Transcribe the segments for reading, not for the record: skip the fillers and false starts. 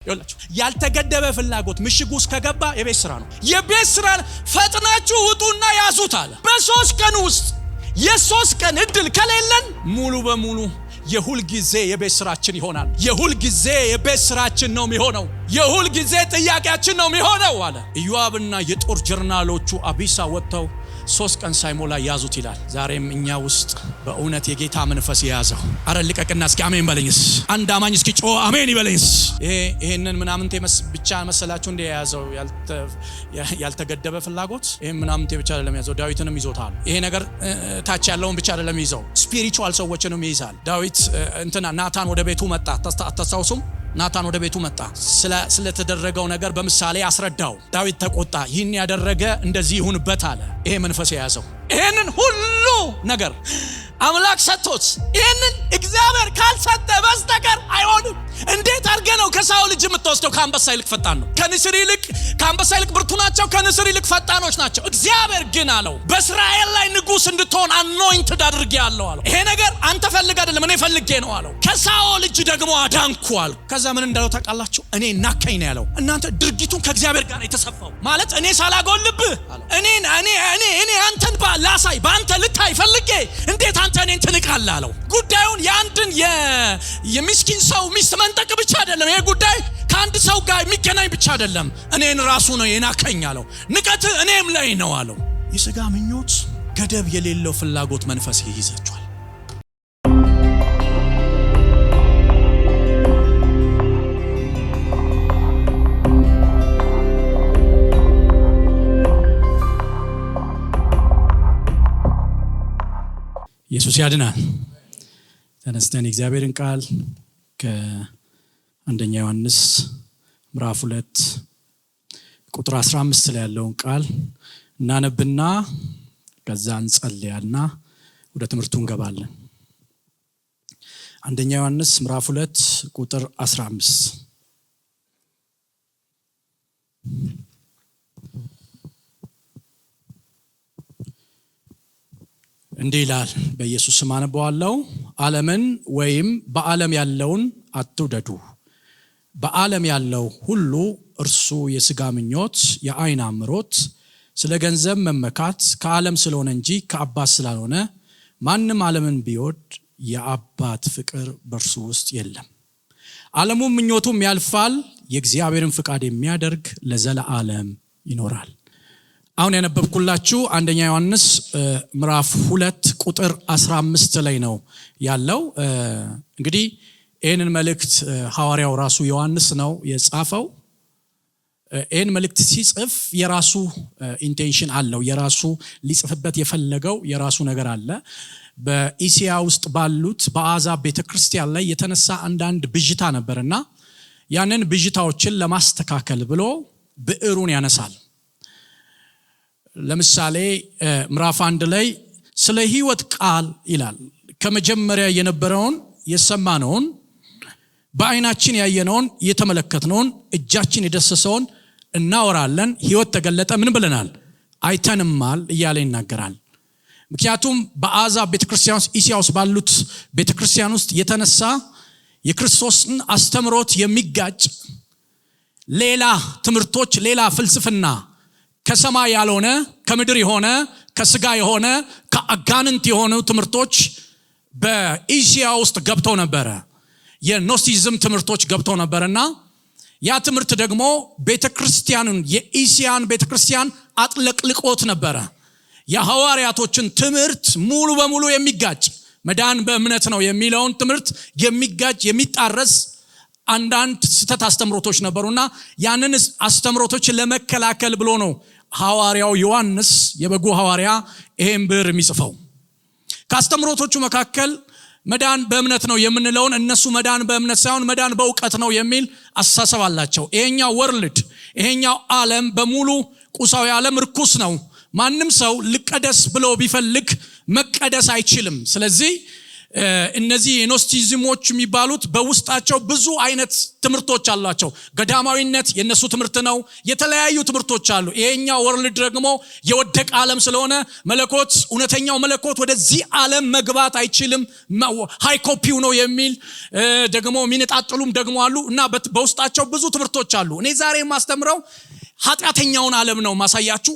ይላችሁ ያልተገደበ ፍላጎት ምሽጉ ውስጥ ከገባ የቤት ስራ ነው። የቤት ስራ ፈጥናችሁ ውጡና ያዙት አለ። በ3 ቀን ውስጥ የ3 ቀን እድል ከሌለን ሙሉ በሙሉ የሁል ጊዜ የቤት ስራችን ይሆናል። የሁል ጊዜ የቤት ስራችን ነው የሚሆነው። የሁል ጊዜ ጥያቄያችን ነው የሚሆነው አለ። ኢዮአብና የጦር ጀነራሎቹ አቢሳ ወጥተው 3 ቀን ሳይሞላ ያዙት ይላል። ዛሬም እኛ ውስጥ በእውነት የጌታ መንፈስ የያዘው አረ ልቀቅና እስኪ አሜን በለኝስ። አንድ አማኝ እስኪ ጮህ አሜን ይበለኝስ። ይሄንን ምናምንቴ ብቻ መሰላችሁ እንደ የያዘው ያልተገደበ ፍላጎት። ይሄ ምናምንቴ ብቻ አይደለም ያዘው፣ ዳዊትንም ይዞታል። ይሄ ነገር ታች ያለውን ብቻ አይደለም ይዘው፣ ስፒሪቹዋል ሰዎችንም ይይዛል። ዳዊት ናታን ወደ ቤቱ መጣ። አታስታውሱም? ናታን ወደ ቤቱ መጣ። ስለተደረገው ነገር በምሳሌ አስረዳው። ዳዊት ተቆጣ። ይህን ያደረገ እንደዚህ ይሁንበት አለ። ይሄ መንፈስ የያዘው ይሄንን ሁሉ ነገር አምላክ ሰጥቶት ይሄንን እግዚአብሔር ካልሰጠ በስተቀር አይሆንም። እንዴት አድርገህ ነው ከሳኦል ልጅ የምትወስደው? ከአንበሳ ይልቅ ፈጣን ነው። ከንስር ይልቅ ከአንበሳ ይልቅ ብርቱ ናቸው። ከንስር ይልቅ ፈጣኖች ናቸው። እግዚአብሔር ግን አለው በእስራኤል ላይ ንጉሥ እንድትሆን አኖይንትድ አድርጌሃለሁ አለው። ይሄ ነገር አንተ ፈልግ አይደለም እኔ ፈልጌ ነው አለው። ከሳኦል ልጅ ደግሞ አዳንኩ አለው። ከዛ ምን እንዳለው ታውቃላችሁ? እኔ ናከኝ ነው ያለው። እናንተ ድርጊቱን ከእግዚአብሔር ጋር ነው የተሰፋው ማለት እኔ ሳላጎልብህ አለው። እኔ አንተን ላሳይ በአንተ ልታይ ፈልጌ እንዴት አንተ እኔን ትንቃለህ አለው። ጉዳዩን የአንድን የምስኪን ሰው ሚስት መንጠቅ ብቻ አይደለም። ይሄ ጉዳይ ከአንድ ሰው ጋር የሚገናኝ ብቻ አይደለም። እኔን ራሱ ነው የናከኝ አለው። ንቀት እኔም ላይ ነው አለው። የሥጋ ምኞት ገደብ የሌለው ፍላጎት መንፈስ ይይዛቸዋል። ኢየሱስ ያድናል። ተነስተን የእግዚአብሔርን ቃል ከአንደኛ ዮሐንስ ምዕራፍ 2 ቁጥር 15 ላይ ያለውን ቃል እናነብና ከዛ እንጸልያልና ወደ ትምህርቱ እንገባለን። አንደኛ ዮሐንስ ምዕራፍ 2 ቁጥር 15 እንዲህ ይላል። በኢየሱስ ስም አነበዋለሁ። ዓለምን ወይም በዓለም ያለውን አትውደዱ። በዓለም ያለው ሁሉ እርሱ የሥጋ ምኞት፣ የዓይን አምሮት፣ ስለ ገንዘብ መመካት ከዓለም ስለሆነ እንጂ ከአባት ስላልሆነ ማንም ዓለምን ቢወድ የአባት ፍቅር በእርሱ ውስጥ የለም። ዓለሙም ምኞቱም ያልፋል፣ የእግዚአብሔርን ፍቃድ የሚያደርግ ለዘለዓለም ይኖራል። አሁን ያነበብኩላችሁ አንደኛ ዮሐንስ ምዕራፍ 2 ቁጥር 15 ላይ ነው ያለው። እንግዲህ ይህንን መልእክት ሐዋርያው ራሱ ዮሐንስ ነው የጻፈው። ይህን መልእክት ሲጽፍ የራሱ ኢንቴንሽን አለው። የራሱ ሊጽፍበት የፈለገው የራሱ ነገር አለ። በኢሲያ ውስጥ ባሉት በአሕዛብ ቤተክርስቲያን ላይ የተነሳ አንዳንድ ብዥታ ነበርና ያንን ብዥታዎችን ለማስተካከል ብሎ ብዕሩን ያነሳል። ለምሳሌ ምዕራፍ 1 ላይ ስለ ሕይወት ቃል ይላል። ከመጀመሪያ የነበረውን የሰማነውን በዓይናችን ያየነውን የተመለከትነውን እጃችን የዳሰሰውን እናወራለን። ሕይወት ተገለጠ ምን ብለናል? አይተንማል እያለ ይናገራል። ምክንያቱም በአሕዛብ ቤተክርስቲያን ውስጥ ኢሲያ ውስጥ ባሉት ቤተክርስቲያን ውስጥ የተነሳ የክርስቶስን አስተምሮት የሚጋጭ ሌላ ትምህርቶች፣ ሌላ ፍልስፍና ከሰማይ ያልሆነ ከምድር የሆነ ከስጋ የሆነ ከአጋንንት የሆኑ ትምህርቶች በኢሲያ ውስጥ ገብተው ነበረ። የኖስቲዝም ትምህርቶች ገብተው ነበርና ያ ትምህርት ደግሞ ቤተክርስቲያኑን የኢሲያን ቤተክርስቲያን አጥለቅልቆት ነበረ። የሐዋርያቶችን ትምህርት ሙሉ በሙሉ የሚጋጭ መዳን በእምነት ነው የሚለውን ትምህርት የሚጋጭ የሚጣረስ አንዳንድ ስተት አስተምሮቶች ነበሩና ያንን አስተምሮቶች ለመከላከል ብሎ ነው ሐዋርያው ዮሐንስ የበጉ ሐዋርያ ይሄን ብዕር የሚጽፈው። ከአስተምሮቶቹ መካከል መዳን በእምነት ነው የምንለውን እነሱ መዳን በእምነት ሳይሆን መዳን በእውቀት ነው የሚል አስተሳሰብ አላቸው። ይሄኛው ወርልድ ይሄኛው ዓለም በሙሉ ቁሳዊ ዓለም ርኩስ ነው። ማንም ሰው ልቀደስ ብሎ ቢፈልግ መቀደስ አይችልም። ስለዚህ እነዚህ ኖስቲዝሞች የሚባሉት በውስጣቸው ብዙ አይነት ትምህርቶች አሏቸው። ገዳማዊነት የነሱ ትምህርት ነው። የተለያዩ ትምህርቶች አሉ። ይሄኛው ወርልድ ደግሞ የወደቀ ዓለም ስለሆነ መለኮት እውነተኛው መለኮት ወደዚህ ዓለም መግባት አይችልም፣ ሃይ ኮፒው ነው የሚል ደግሞ ሚነጣጥሉም ደግሞ አሉ እና በውስጣቸው ብዙ ትምህርቶች አሉ። እኔ ዛሬ የማስተምረው ኃጢአተኛውን ዓለም ነው ማሳያችሁ።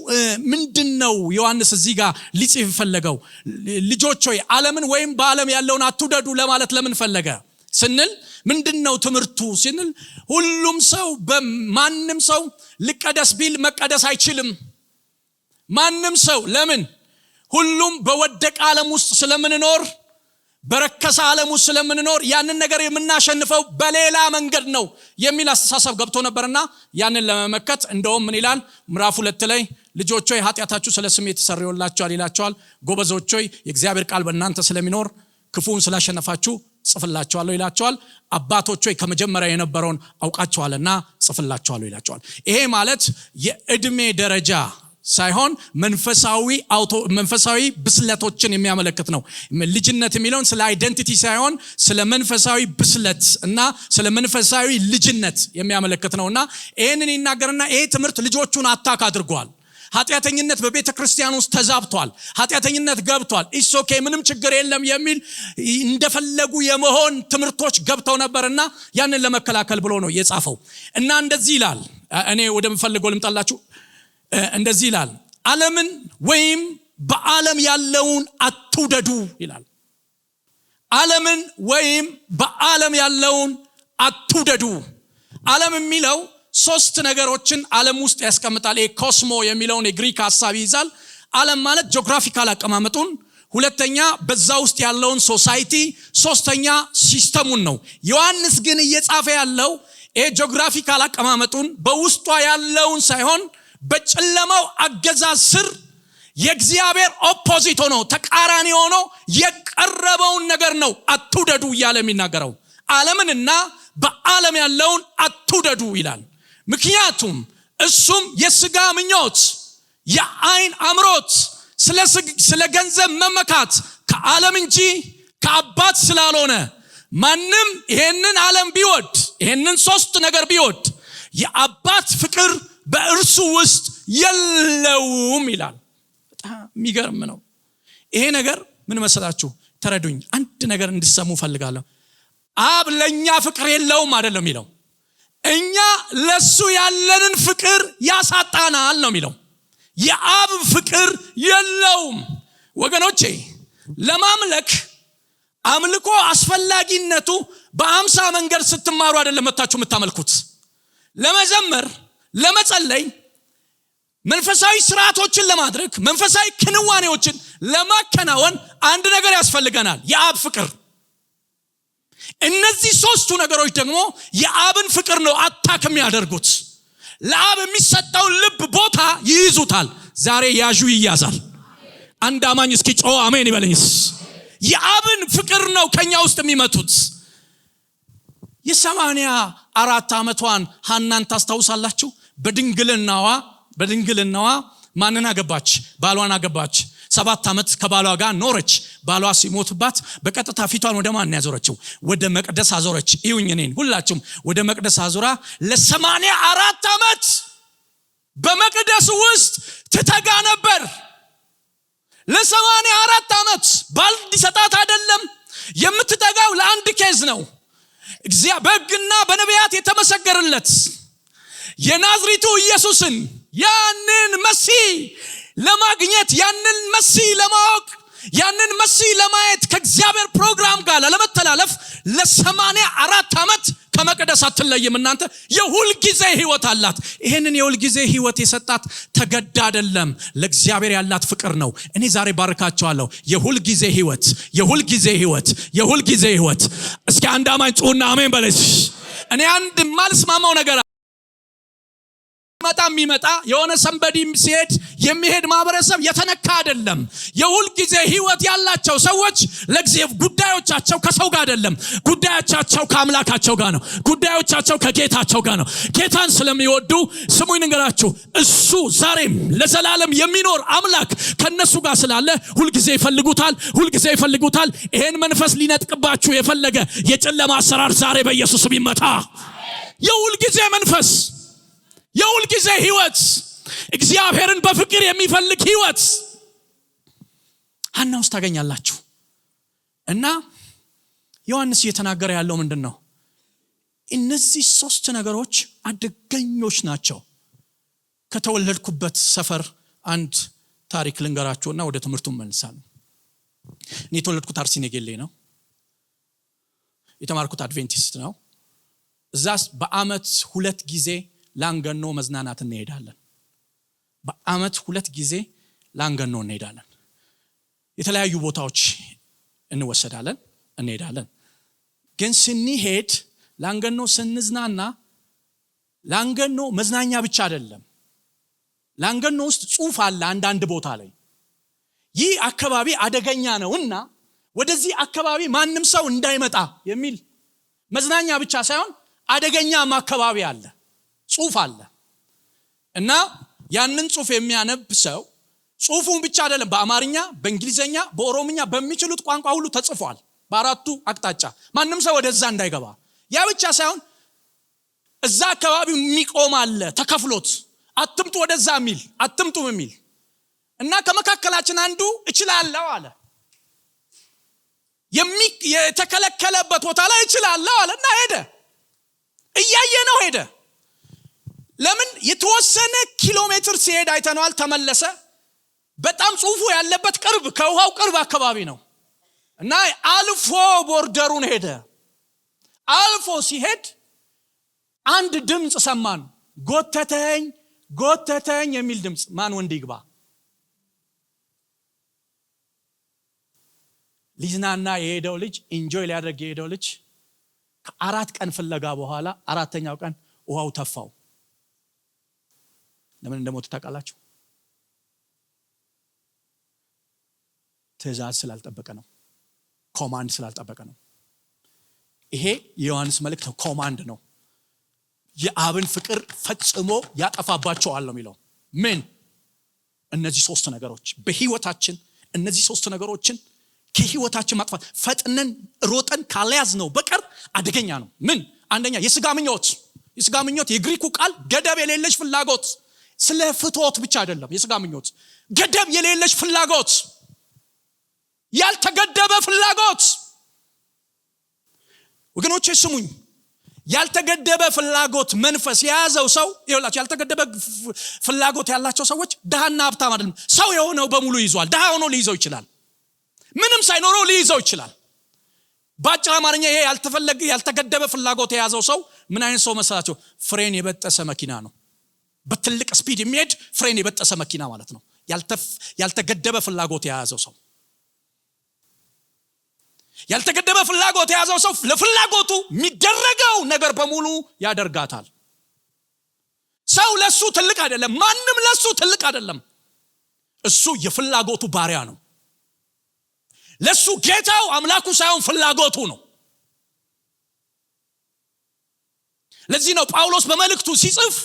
ምንድነው ዮሐንስ እዚህ ጋር ሊጽፍ ፈለገው? ልጆች ሆይ ዓለምን ወይም በዓለም ያለውን አትውደዱ ለማለት ለምን ፈለገ ስንል ምንድነው ትምህርቱ ስንል ሁሉም ሰው ማንም ሰው ልቀደስ ቢል መቀደስ አይችልም። ማንም ሰው ለምን? ሁሉም በወደቀ ዓለም ውስጥ ስለምንኖር በረከሰ ዓለም ውስጥ ስለምንኖር ያንን ነገር የምናሸንፈው በሌላ መንገድ ነው የሚል አስተሳሰብ ገብቶ ነበርና ያንን ለመመከት እንደውም ምን ይላል ምዕራፍ 2 ላይ ልጆች ሆይ ኃጢአታችሁ ስለ ስሜ ተሰርዮላችኋል ይላችኋል። ጎበዞች ሆይ የእግዚአብሔር ቃል በእናንተ ስለሚኖር ክፉን ስላሸነፋችሁ ጽፍላችኋለሁ ይላችኋል። አባቶች ሆይ ከመጀመሪያ የነበረውን አውቃችኋልና ጽፍላችኋለሁ ይላችኋል። ይሄ ማለት የእድሜ ደረጃ ሳይሆን መንፈሳዊ ብስለቶችን የሚያመለክት ነው። ልጅነት የሚለውን ስለ አይደንቲቲ ሳይሆን ስለ መንፈሳዊ ብስለት እና ስለ መንፈሳዊ ልጅነት የሚያመለክት ነውና ይሄንን ይናገርና ይሄ ትምህርት ልጆቹን አታክ አድርጓል። ኃጢአተኝነት በቤተ ክርስቲያን ውስጥ ተዛብቷል። ኃጢአተኝነት ገብቷል። ኢሶኬ ምንም ችግር የለም የሚል እንደፈለጉ የመሆን ትምህርቶች ገብተው ነበርና ያንን ለመከላከል ብሎ ነው የጻፈው እና እንደዚህ ይላል። እኔ ወደምፈልገው ልምጣላችሁ። እንደዚህ ይላል ዓለምን ወይም በዓለም ያለውን አትውደዱ ይላል። ዓለምን ወይም በዓለም ያለውን አትውደዱ። ዓለም የሚለው 3 ነገሮችን ዓለም ውስጥ ያስቀምጣል። ኮስሞ የሚለውን የግሪክ ሐሳብ ይይዛል። ዓለም ማለት ጂኦግራፊካል አቀማመጡን፣ ሁለተኛ በዛ ውስጥ ያለውን ሶሳይቲ፣ ሶስተኛ ሲስተሙን ነው። ዮሐንስ ግን እየጻፈ ያለው ጂኦግራፊካል አቀማመጡን በውስጧ ያለውን ሳይሆን በጨለማው አገዛዝ ስር የእግዚአብሔር ኦፖዚት ሆኖ ተቃራኒ ሆኖ የቀረበውን ነገር ነው አትውደዱ እያለ የሚናገረው። ዓለምንና በዓለም ያለውን አትውደዱ ይላል። ምክንያቱም እሱም የሥጋ ምኞት፣ የዓይን አምሮት፣ ስለ ገንዘብ መመካት ከዓለም እንጂ ከአባት ስላልሆነ ማንም ይሄንን ዓለም ቢወድ ይሄንን 3 ነገር ቢወድ የአባት ፍቅር በእርሱ ውስጥ የለውም ይላል። በጣም የሚገርም ነው ይሄ ነገር። ምን መሰላችሁ? ተረዱኝ። አንድ ነገር እንድሰሙ ፈልጋለሁ። አብ ለኛ ፍቅር የለውም አይደለም የሚለው፣ እኛ ለሱ ያለንን ፍቅር ያሳጣናል ነው የሚለው። የአብ ፍቅር የለውም። ወገኖቼ ለማምለክ አምልኮ አስፈላጊነቱ በአምሳ መንገድ ስትማሩ አይደለም መታችሁ የምታመልኩት። ለመዘመር፣ ለመጸለይ፣ መንፈሳዊ ስርዓቶችን ለማድረግ፣ መንፈሳዊ ክንዋኔዎችን ለማከናወን አንድ ነገር ያስፈልገናል፣ የአብ ፍቅር። እነዚህ 3ቱ ነገሮች ደግሞ የአብን ፍቅር ነው አታክ የሚያደርጉት። ለአብ የሚሰጠው ልብ ቦታ ይይዙታል። ዛሬ ያዡ ይያዛል። አንድ አማኝ እስኪ ጮህ አሜን ይበለኝስ። የአብን ፍቅር ነው ከኛ ውስጥ የሚመቱት። የ84 ዓመቷን ሐናን ታስታውሳላችሁ? በድንግልናዋ ማንን አገባች? ባሏን አገባች። 7 ዓመት ከባሏ ጋር ኖረች። ባሏ ሲሞትባት በቀጥታ ፊቷን ወደ ማን ያዞረችው? ወደ መቅደስ አዞረች። ይሁን እኔን ሁላችሁም ወደ መቅደስ አዞራ ለ84 ዓመት በመቅደስ ውስጥ ትተጋ ነበር። ለ84 ዓመት ባል ሊሰጣት አይደለም የምትተጋው፣ ለአንድ ኬዝ ነው። በሕግና በነቢያት የተመሰከረለት የናዝሬቱ ኢየሱስን ያንን መሲህ ለማግኘት፣ ያንን መሲህ ለማወቅ፣ ያንን መሲህ ለማየት ከእግዚአብሔር ፕሮግራም ጋር ለመተላለፍ ለ84 ዓመት ከመቅደስ አትለይም። እናንተ የሁል ጊዜ ህይወት አላት። ይሄንን የሁል ጊዜ ህይወት የሰጣት ተገዳ አይደለም፣ ለእግዚአብሔር ያላት ፍቅር ነው። እኔ ዛሬ ባርካቸዋለሁ። የሁል ጊዜ ህይወት፣ የሁል ጊዜ ህይወት፣ የሁል ጊዜ ህይወት። እስኪ አንድ አማኝ ጩና አሜን በለሽ። እኔ አንድ ማልስማማው ነገር የሚመጣ የሆነ ሰንበዲ ሲሄድ የሚሄድ ማህበረሰብ የተነካ አይደለም። የሁል ጊዜ ህይወት ያላቸው ሰዎች ለእግዚአብሔር ጉዳዮቻቸው ከሰው ጋር አይደለም፣ ጉዳዮቻቸው ከአምላካቸው ጋር ነው። ጉዳዮቻቸው ከጌታቸው ጋር ነው። ጌታን ስለሚወዱ ስሙኝ ንገራችሁ፣ እሱ ዛሬም ለዘላለም የሚኖር አምላክ ከነሱ ጋር ስላለ ሁል ጊዜ ይፈልጉታል። ይሄን መንፈስ ሊነጥቅባችሁ የፈለገ የጨለማ አሰራር ዛሬ በኢየሱስ ስም ይመታ። የሁል ጊዜ መንፈስ፣ የሁል ጊዜ ህይወት፣ እግዚአብሔርን በፍቅር የሚፈልግ ህይወት ሐና ውስጥ ታገኛላችሁ። እና ዮሐንስ እየተናገረ ያለው ምንድነው? እነዚህ 3 ነገሮች አደገኞች ናቸው። ከተወለድኩበት ሰፈር አንድ ታሪክ ልንገራችሁና ወደ ትምህርቱ እንመልሳለን። እኔ የተወለድኩት አርሲ ነገሌ ነው። የተማርኩት አድቬንቲስት ነው። እዛስ በአመት 2 ጊዜ ላንገኖ መዝናናት እንሄዳለን። በአመት 2 ጊዜ ላንገኖ እንሄዳለን። የተለያዩ ቦታዎች እንሄዳለን። ግን ስንሄድ ላንገኖ ስንዝናና ላንገኖ መዝናኛ ብቻ አይደለም። ላንገኖ ውስጥ ጽሑፍ አለ አንዳንድ ቦታ ላይ ይህ አካባቢ አደገኛ ነውና ወደዚህ አካባቢ ማንም ሰው እንዳይመጣ የሚል መዝናኛ ብቻ ሳይሆን አደገኛም አካባቢ አለ፣ ጽሑፍ አለ። እና ያንን ጽሑፍ የሚያነብ ሰው ጽሑፉን ብቻ አይደለም በአማርኛ፣ በእንግሊዘኛ፣ በኦሮምኛ በሚችሉት ቋንቋ ሁሉ ተጽፏል በአራቱ አቅጣጫ ማንም ሰው ወደዛ እንዳይገባ። ያ ብቻ ሳይሆን እዛ አካባቢ የሚቆም አለ ተከፍሎት አትምጡ ወደዛ የሚል አትምጡም የሚል እና ከመካከላችን አንዱ እችላለሁ አለ። የተከለከለበት ቦታ ላይ እችላለሁ አለና ሄደ። እያየነው ሄደ። ለምን? የተወሰነ ኪሎ ሜትር ሲሄድ አይተነዋል። ተመለሰ። በጣም ጽሑፉ ያለበት ቅርብ ከውሃው ቅርብ አካባቢ ነው እና አልፎ ቦርደሩን ሄደ። አልፎ ሲሄድ አንድ ድምጽ ሰማን። ጎተተኝ የሚል ድምጽ። ማን ወንድ ይግባ? ሊዝናና የሄደው ልጅ፣ ኢንጆይ ሊያደርግ የሄደው ልጅ ከ4 ቀን ፍለጋ በኋላ 4ኛው ቀን ውሃው ተፋው። ለምን እንደሞተ ታውቃላችሁ? ትእዛዝ ስላልጠበቀ ነው። ኮማንድ ስላልጠበቀ ነው። ይሄ የዮሐንስ መልእክት ኮማንድ ነው። የአብን ፍቅር ፈጽሞ ያጠፋባቸዋል ነው የሚለው። ምን? እነዚህ 3 ነገሮች በህይወታችን፣ እነዚህ 3 ነገሮችን ከህይወታችን ማጥፋት ፈጥነን ሮጠን ካልያዝ ነው በቀር አደገኛ ነው። ምን? አንደኛ የሥጋ ምኞት የግሪኩ ቃል ገደብ የሌለሽ ፍላጎት፣ ስለ ፍትወት ብቻ አይደለም። የሥጋ ምኞት ገደብ የሌለሽ ፍላጎት፣ ያልተገደበ ፍላጎት። ወገኖቼ ስሙኝ፣ ያልተገደበ ፍላጎት መንፈስ የያዘው ሰው ይኸውላችሁ፣ ያልተገደበ ፍላጎት ያላቸው ሰዎች ድሃና ሀብታም አይደለም። ሰው የሆነው በሙሉ ይዟል። ድሃ ሆኖ ሊይዘው ይችላል። ምንም ሳይኖረው ሊይዘው ይችላል። በአጭር አማርኛ ይሄ ያልተገደበ ፍላጎት የያዘው ሰው ምን አይነት ሰው መሰላችሁ? ፍሬን የበጠሰ መኪና ነው። በትልቅ ስፒድ የሚሄድ ፍሬን የበጠሰ መኪና ማለት ነው። ያልተገደበ ፍላጎት የያዘው ሰው ያልተገደበ ፍላጎት የያዘው ሰው ለፍላጎቱ የሚደረገው ነገር በሙሉ ያደርጋታል። ሰው ለሱ ትልቅ አይደለም። ማንም ለሱ ትልቅ አይደለም። እሱ የፍላጎቱ ባሪያ ነው። ለሱ ጌታው አምላኩ ሳይሆን ፍላጎቱ ነው። ለዚህ ነው ጳውሎስ በመልእክቱ ሲጽፍ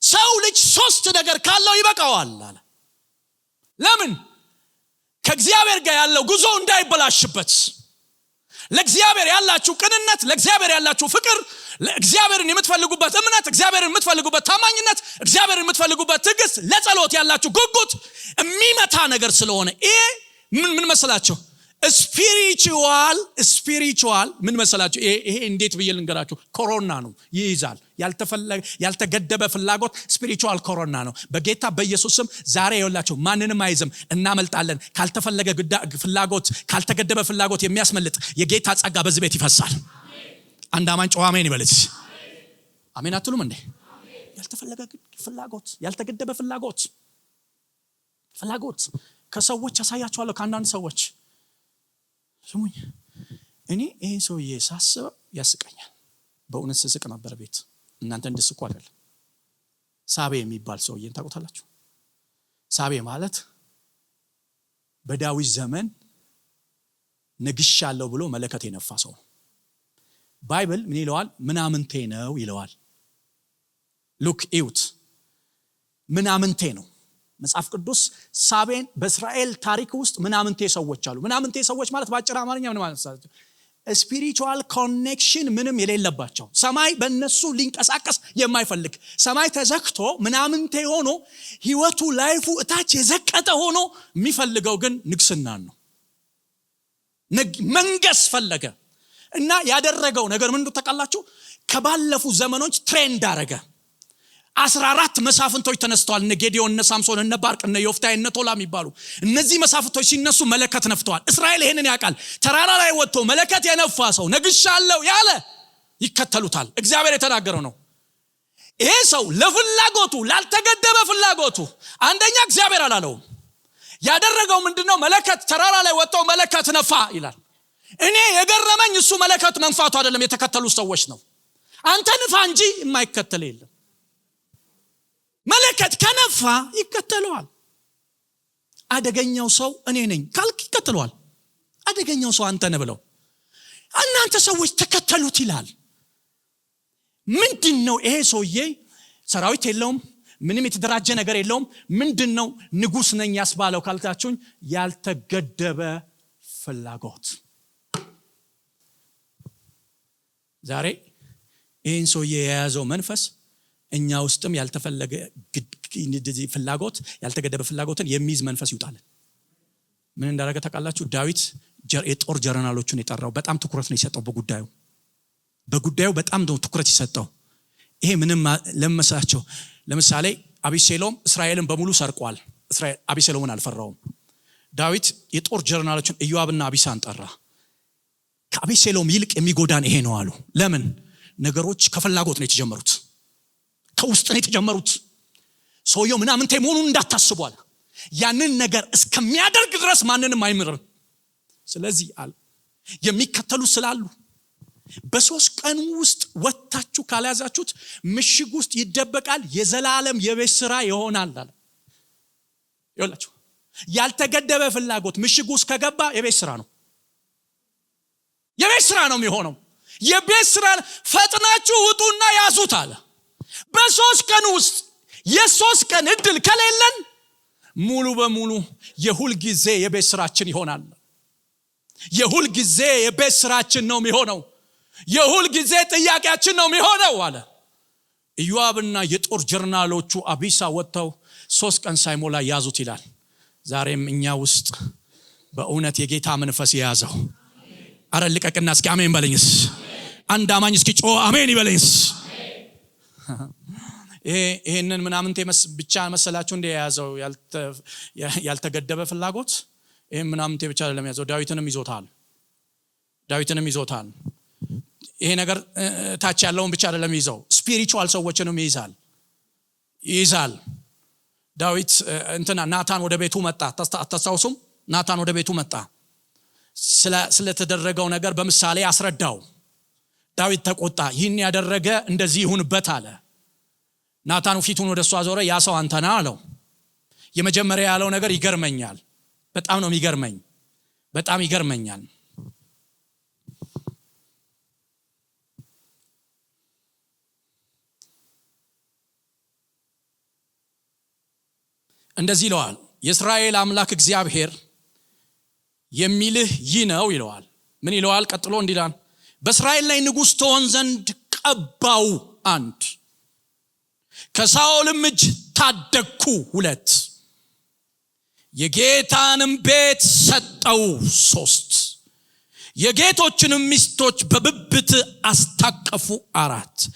ሰው ልጅ 3 ነገር ካለው ይበቃዋል አለ። ለምን? ከእግዚአብሔር ጋር ያለው ጉዞ እንዳይበላሽበት። ለእግዚአብሔር ያላችሁ ቅንነት፣ ለእግዚአብሔር ያላችሁ ፍቅር፣ ለእግዚአብሔርን የምትፈልጉበት እምነት፣ እግዚአብሔርን የምትፈልጉበት ታማኝነት፣ እግዚአብሔርን የምትፈልጉበት ትዕግስት፣ ለጸሎት ያላችሁ ጉጉት የሚመታ ነገር ስለሆነ ይሄ ምን መሰላችሁ? ስፒሪቹዋል ምን መሰላችሁ? ይሄ እንዴት ብዬ ልንገራችሁ? ኮሮና ነው። ይይዛል። ያልተገደበ ፍላጎት ስፒሪቹዋል ኮሮና ነው። በጌታ በኢየሱስ ስም ዛሬ ይኸውላችሁ ማንንም አይዝም። እናመልጣለን። ካልተፈለገ ፍላጎት፣ ካልተገደበ ፍላጎት የሚያስመልጥ የጌታ ጸጋ በዚህ ቤት ይፈሳል። አንድ አማን ጮህ አሜን ይበልስ። አሜን አትሉም እንዴ? ያልተፈለገ ፍላጎት፣ ያልተገደበ ፍላጎት ከሰዎች ያሳያቸዋለሁ። ከአንዳንድ ሰዎች ስሙኝ፣ እኔ ይሄን ሰውዬ ሳስበው ያስቀኛል። በእውነት ስስቅ ነበር ቤት። እናንተ እንድስቁ አይደለም። ሳቤ የሚባል ሰውዬን ታውቁታላችሁ? ሳቤ ማለት በዳዊት ዘመን ነግሻለሁ ብሎ መለከት የነፋ ሰው ነው። ባይብል ምን ይለዋል? ምናምንቴ ነው ይለዋል። ሉክ ኢውት ምናምንቴ ነው። መጽሐፍ ቅዱስ ሳቤን በእስራኤል ታሪክ ውስጥ ምናምንቴ ሰዎች አሉ። ምናምንቴ ሰዎች ማለት በአጭር አማርኛ ምን ማለት ነው? ስፒሪቹዋል ኮኔክሽን ምንም የሌለባቸው፣ ሰማይ በእነሱ ሊንቀሳቀስ የማይፈልግ፣ ሰማይ ተዘግቶ ምናምንቴ ሆኖ ህይወቱ ላይፉ እታች የዘቀጠ ሆኖ የሚፈልገው ግን ንግስናን ነው። መንገስ ፈለገ እና ያደረገው ነገር ምን እንደው ተቃላችሁ? ከባለፉ ዘመኖች ትሬንድ አረገ። 14 መሳፍንቶች ተነስተዋል። እነ ጌዲዮን፣ እነ ሳምሶን፣ እነ ባርቅ፣ እነ ዮፍታይ፣ እነ ቶላ የሚባሉ እነዚህ መሳፍንቶች ሲነሱ መለከት ነፍተዋል። እስራኤል ይሄንን ያውቃል። ተራራ ላይ ወጥቶ መለከት የነፋ ሰው ነግሻለሁ ያለ ይከተሉታል። እግዚአብሔር የተናገረው ነው። ይሄ ሰው ለፍላጎቱ ላልተገደበ ፍላጎቱ አንደኛ እግዚአብሔር አላለውም። ያደረገው ምንድነው? መለከት ተራራ ላይ ወጥቶ መለከት ነፋ ይላል። እኔ የገረመኝ እሱ መለከት መንፋቱ አይደለም፣ የተከተሉ ሰዎች ነው። አንተ ንፋ እንጂ የማይከተል የለም። መለከት ከነፋ ይከተለዋል። አደገኛው ሰው እኔ ነኝ ካልክ ይከተለዋል። አደገኛው ሰው አንተ ነህ ብለው እናንተ ሰዎች ተከተሉት ይላል። ምንድነው ይሄ ሰውዬ? ሰራዊት የለውም፣ ምንም የተደራጀ ነገር የለውም። ምንድነው ንጉስ ነኝ ያስባለው ካልታችሁኝ? ያልተገደበ ፍላጎት። ዛሬ ይህን ሰውዬ የያዘው መንፈስ እኛ ውስጥም ያልተፈለገ ፍላጎት፣ ያልተገደበ ፍላጎትን የሚይዝ መንፈስ ይውጣልን። ምን እንዳደረገ ታውቃላችሁ? ዳዊት የጦር ጀነራሎቹን የጠራው በጣም ትኩረት ነው የሰጠው። በጉዳዩ በጣም ትኩረት የሰጠው ይሄ ምንም ለመሳቸው። ለምሳሌ አቢሴሎም እስራኤልን በሙሉ ሰርቋል። አቢሴሎምን አልፈራውም። ዳዊት የጦር ጀነራሎቹን ኢዮአብና አቢሳን ጠራ። ከአቢሴሎም ይልቅ የሚጎዳን ይሄ ነው አሉ። ለምን? ነገሮች ከፍላጎት ነው የተጀመሩት፣ ከውስጥ ነው የተጀመሩት። ሰውየው ምናምንቴ መሆኑን እንዳታስቧል። ያንን ነገር እስከሚያደርግ ድረስ ማንንም አይምርም። ስለዚህ አለ የሚከተሉ ስላሉ በ3 ቀን ውስጥ ወጣችሁ ካልያዛችሁት ምሽግ ውስጥ ይደበቃል፣ የዘላለም የቤት ስራ ይሆናል አለ። ይኸውላችሁ ያልተገደበ ፍላጎት ምሽግ ውስጥ ከገባ የቤት ስራ ነው፣ የቤት ስራ ነው የሚሆነው። የቤት ስራ ፈጥናችሁ ውጡና ያዙት አለ። በ3 ቀን ውስጥ የ3 ቀን እድል ከሌለን ሙሉ በሙሉ የሁል ጊዜ የቤት ስራችን ይሆናል። የሁል ጊዜ የቤት ስራችን ነው የሚሆነው። የሁል ጊዜ ጥያቄያችን ነው የሚሆነው አለ። ኢዮአብና የጦር ጀነራሎቹ አቢሳ ወጥተው 3 ቀን ሳይሞላ ያዙት ይላል። ዛሬም እኛ ውስጥ በእውነት የጌታ መንፈስ የያዘው አረ ልቀቅና እስኪ አሜን በለኝስ። አንድ አማኝ እስኪ ጮህ አሜን ይበለኝስ። ይሄንን ምናምንቴ ብቻ መሰላችሁ እንደ የያዘው ያልተገደበ ፍላጎት? ይሄን ምናምንቴ ብቻ አይደለም የያዘው፣ ዳዊትንም ይዞታል። ይሄ ነገር ታች ያለውን ብቻ አይደለም ይዘው፣ ስፒሪቹዋል ሰዎችንም ይይዛል። ዳዊት ናታን ወደ ቤቱ መጣ። አታስታውሱም? ናታን ወደ ቤቱ መጣ። ስለተደረገው ነገር በምሳሌ አስረዳው። ዳዊት ተቆጣ። ይህን ያደረገ እንደዚህ ይሁንበት አለ። ናታኑ ፊቱን ወደሱ አዞረ። ያ ሰው አንተ ነህ አለው። የመጀመሪያ ያለው ነገር ይገርመኛል። በጣም ነው የሚገርመኝ፣ በጣም ይገርመኛል። እንደዚህ ይለዋል፣ የእስራኤል አምላክ እግዚአብሔር የሚልህ ይህ ነው ይለዋል። ምን ይለዋል? ቀጥሎ እንዲላል በእስራኤል ላይ ንጉስ ትሆን ዘንድ ቀባው 1፣ ከሳኦልም እጅ ታደግኩ 2፣ የጌታንም ቤት ሰጠው 3፣ የጌቶችንም ሚስቶች በብብት አስታቀፉ 4፣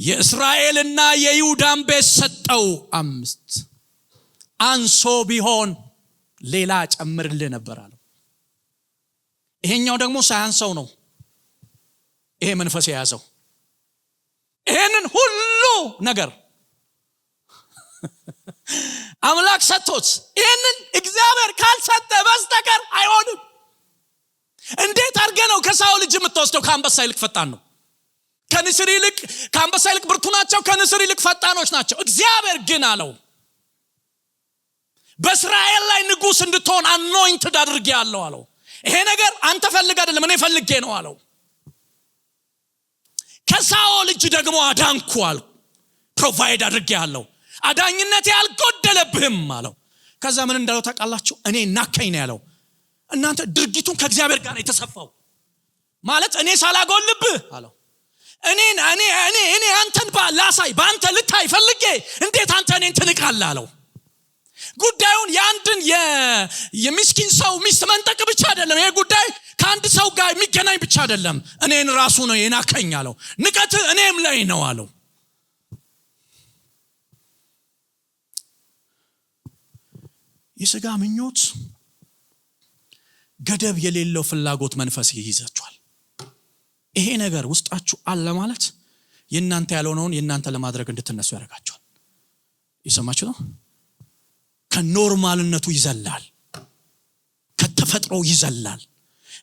የእስራኤልና የይሁዳን ቤት ሰጠው 5፣ አንሶ ቢሆን ሌላ ጨምርልህ ነበር አለው። ይሄኛው ደግሞ ሳያንሰው ነው ይሄ መንፈስ የያዘው። ይሄንን ሁሉ ነገር አምላክ ሰጥቶት ይሄንን እግዚአብሔር ካልሰጠ በስተቀር አይሆንም። እንዴት አድርገህ ነው ከሳኦል እጅ የምትወስደው? ከአንበሳ ይልቅ ፈጣን ነው። ከንስር ይልቅ ከአንበሳ ይልቅ ብርቱ ናቸው፣ ከንስር ይልቅ ፈጣኖች ናቸው። እግዚአብሔር ግን አለው በእስራኤል ላይ ንጉስ እንድትሆን አኖይንትድ አድርጌያለሁ አለው። ይሄ ነገር አንተ ፈልግ አይደለም እኔ ፈልጌ ነው አለው። ከሳኦል እጅ ደግሞ አዳንኩ አለው። ፕሮቫይድ አድርጌያለሁ፣ አዳኝነቴ አልጎደለብህም አለው። ከዛ ምን እንዳለው ታውቃላችሁ? እኔ ናከኝ ነው ያለው። እናንተ ድርጊቱን ከእግዚአብሔር ጋር የተሰፋው ማለት እኔ ሳላጎልብህ አለው። እኔ አንተን ላሳይ በአንተ ልታይ ፈልጌ እንዴት አንተ እኔን ትንቃለህ አለው። ጉዳዩን የአንድን የምስኪን ሰው ሚስት መንጠቅ ብቻ አይደለም። ይሄ ጉዳይ ከአንድ ሰው ጋር የሚገናኝ ብቻ አይደለም። እኔን ራሱ ነው የናከኝ አለው። ንቀት እኔም ላይ ነው አለው። የሥጋ ምኞት ገደብ የሌለው ፍላጎት መንፈስ ይይዛችኋል። ይሄ ነገር ውስጣችሁ አለ ማለት የእናንተ ያልሆነውን የእናንተ ለማድረግ እንድትነሱ ያደርጋችኋል። ይሰማችሁ ነው? ከኖርማልነቱ ይዘላል፣ ከተፈጥሮ ይዘላል።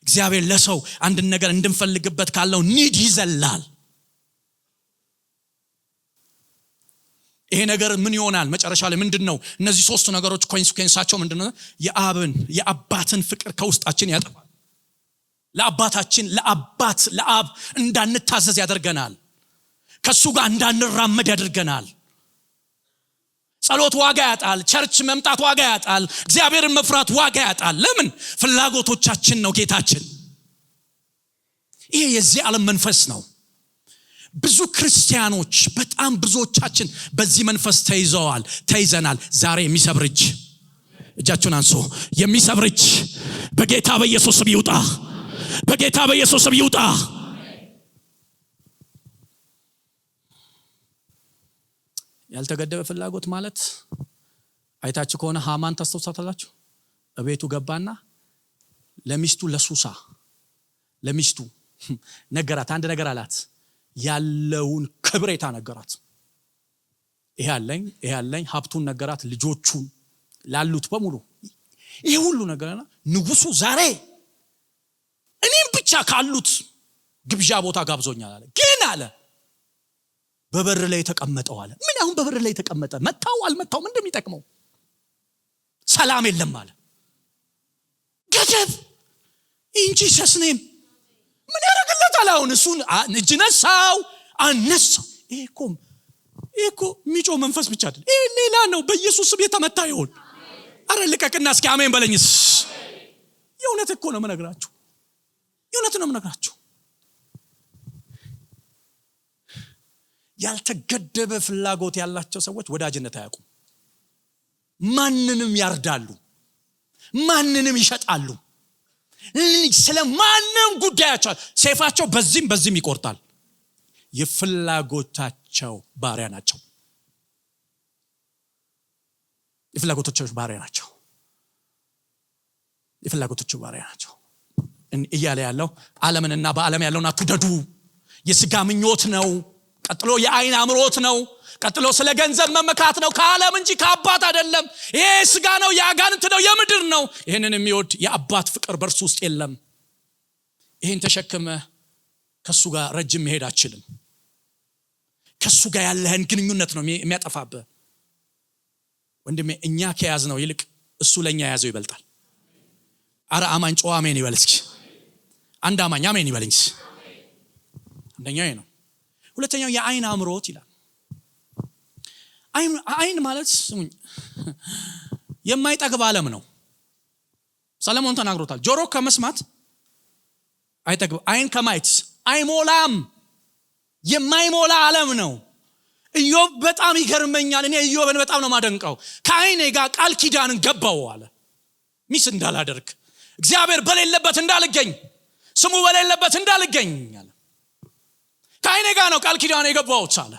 እግዚአብሔር ለሰው አንድ ነገር እንድንፈልግበት ካለው ኒድ ይዘላል። ይሄ ነገር ምን ይሆናል መጨረሻ ላይ ምንድነው? እነዚህ ሶስት ነገሮች ኮንሲኩዌንሳቸው ምንድነው? የአባትን ፍቅር ከውስጣችን ያጠፋል። ለአብ እንዳንታዘዝ ያደርገናል። ከሱ ጋር እንዳንራመድ ያደርገናል። ጸሎት ዋጋ ያጣል። ቸርች መምጣት ዋጋ ያጣል። እግዚአብሔርን መፍራት ዋጋ ያጣል። ለምን? ፍላጎቶቻችን ነው ጌታችን። ይሄ የዚህ ዓለም መንፈስ ነው። ብዙ ክርስቲያኖች በጣም ብዙዎቻችን በዚህ መንፈስ ተይዘናል። ዛሬ የሚሰብር እጅ፣ እጃችሁን አንሱ። የሚሰብር እጅ በጌታ በኢየሱስ ስም ይውጣ፣ በጌታ በኢየሱስ ስም ይውጣ። ያልተገደበ ፍላጎት ማለት አይታችሁ ከሆነ ሃማን ታስተውሳላችሁ። እቤቱ ገባና ለሚስቱ ለሱሳ ለሚስቱ ነገራት። አንድ ነገር አላት። ያለውን ክብሬታ ነገራት። ይሄ አለኝ ሀብቱን ነገራት፣ ልጆቹን ላሉት በሙሉ ይሄ ሁሉ ነገርና ንጉሱ ዛሬ እኔም ብቻ ካሉት ግብዣ ቦታ ጋብዞኛል አለ። ግን አለ በበር ላይ ተቀመጠው አለ። ምን አሁን በበር ላይ ተቀመጠ? መታው አልመታው ምን እንደሚጠቅመው? ሰላም የለም አለ። ገደብ እንጂ ሰስኔም ምን ያደርግለታል? አሁን እሱን እጅ ነሳው አነሳው። ይሄ እኮ ሚጮ መንፈስ ብቻ አይደል፣ ይሄ ሌላ ነው። በኢየሱስ ስም የተመታ ይሁን። አረ ልቀቅና እስኪ አሜን በለኝስ። የእውነት እኮ ነው የምነግራችሁ፣ የእውነት ነው የምነግራችሁ። ያልተገደበ ፍላጎት ያላቸው ሰዎች ወዳጅነት አያውቁም። ማንንም ያርዳሉ፣ ማንንም ይሸጣሉ። ስለማንም ጉዳያቸው ሰይፋቸው በዚህም ይቆርጣል። የፍላጎታቸው ባሪያ ናቸው። የፍላጎታቸው ባሪያ ናቸው እያለ ያለው ዓለምንና በዓለም ያለውን አትውደዱ። የሥጋ ምኞት ነው። ቀጥሎ የአይን አምሮት ነው። ቀጥሎ ስለ ገንዘብ መመካት ነው። ከዓለም እንጂ ከአባት አይደለም። ይሄ ሥጋ ነው፣ የአጋንንት ነው፣ የምድር ነው። ይሄንን የሚወድ የአባት ፍቅር በእርሱ ውስጥ የለም። ይሄን ተሸክመ ከሱ ጋር ረጅም መሄድ አትችልም። ከሱ ጋር ያለህን ግንኙነት ነው የሚያጠፋብህ። ወንድሜ እኛ ከያዝነው ይልቅ እሱ ለኛ ያዘው ይበልጣል። አረ አማኝ ጮህ አሜን ይበል እስኪ። አንድ አማኝ አሜን ይበልኝ። አንደኛው ነው። ሁለተኛው የአይን አምሮት ይላል። አይን ማለት ስሙኝ የማይጠግብ ዓለም ነው። ሰለሞን ተናግሮታል። ጆሮ ከመስማት አይጠግብ፣ አይን ከማየት አይሞላም። የማይሞላ ዓለም ነው። ኢዮብ በጣም ይገርመኛል። እኔ ኢዮብን በጣም ነው ማደንቀው። ከአይኔ ጋር ቃል ኪዳንን ገባው አለ። ሚስ እንዳላደርግ፣ እግዚአብሔር በሌለበት እንዳልገኝ፣ ስሙ በሌለበት እንዳልገኝ አለ። ከአይኔ ጋር ነው ቃል ኪዳን የገባሁት አለ።